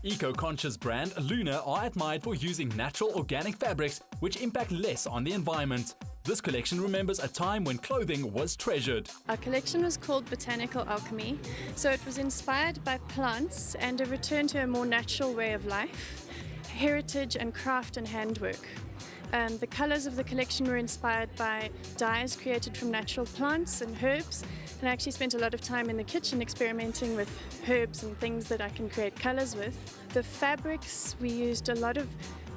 Eco-conscious brand Lunar are admired for using natural organic fabrics which impact less on the environment. This collection remembers a time when clothing was treasured. Our collection was called Botanical Alchemy, so it was inspired by plants and a return to a more natural way of life, heritage and craft and handwork. The colours of the collection were inspired by dyes created from natural plants and herbs, and I actually spent a lot of time in the kitchen experimenting with herbs and things that I can create colours with. The fabrics, we used a lot of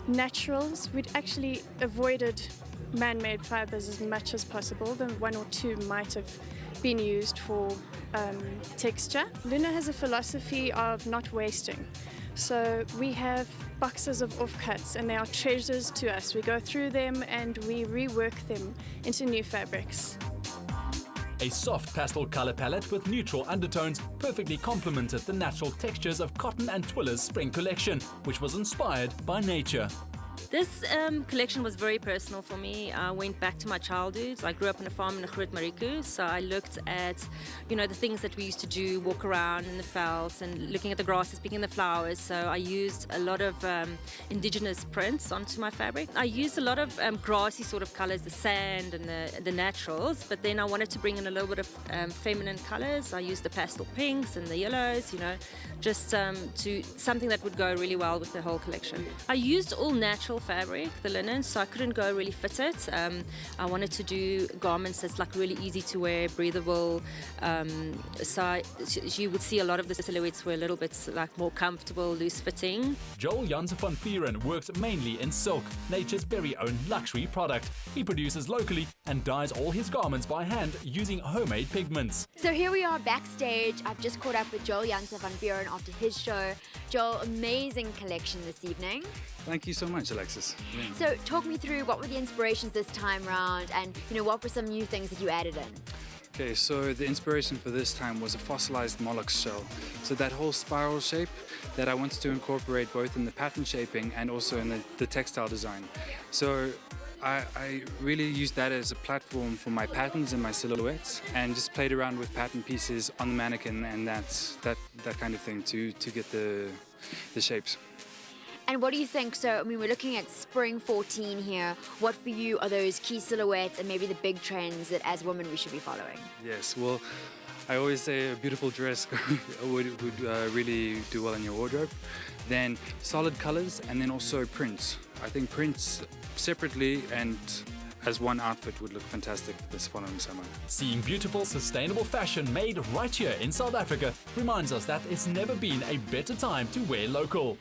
naturals. We'd actually avoided man-made fibres as much as possible. The one or two might have been used for texture. Lunar has a philosophy of not wasting. So we have boxes of offcuts and they are treasures to us. We go through them and we rework them into new fabrics. A soft pastel color palette with neutral undertones perfectly complemented the natural textures of Kottin&Twille's spring collection, which was inspired by nature. This collection was very personal for me. I went back to my childhood. I grew up on a farm in Marika, so I looked at, the things that we used to do, walk around in the fields and looking at the grasses, picking the flowers. So I used a lot of indigenous prints onto my fabric. I used a lot of grassy sort of colors, the sand and the naturals, but then I wanted to bring in a little bit of feminine colors. I used the pastel pinks and the yellows, just to something that would go really well with the whole collection. I used all natural fabric, the linen, so I couldn't go really fitted. I wanted to do garments that's like really easy to wear, breathable. So you would see a lot of the silhouettes were a little bit like more comfortable, loose fitting. Joleon from Vuuren works mainly in silk, nature's very own luxury product. He produces locally and dyes all his garments by hand using homemade pigments. So here we are backstage. I've just caught up with Janse van Vuuren after his show. Joel, amazing collection this evening. Thank you so much, Alexis. Yeah. So talk me through what were the inspirations this time round and what were some new things that you added in? Okay, so the inspiration for this time was a fossilized mollusk shell. So that whole spiral shape that I wanted to incorporate both in the pattern shaping and also in the textile design. So I really used that as a platform for my patterns and my silhouettes and just played around with pattern pieces on the mannequin and that kind of thing to get the shapes. And what do you think? So, we're looking at spring 14 here. What for you are those key silhouettes and maybe the big trends that as women we should be following? Yes, well, I always say a beautiful dress would really do well in your wardrobe. Then solid colors and then also prints. I think prints separately and as one outfit would look fantastic this following summer. Seeing beautiful, sustainable fashion made right here in South Africa reminds us that it's never been a better time to wear local.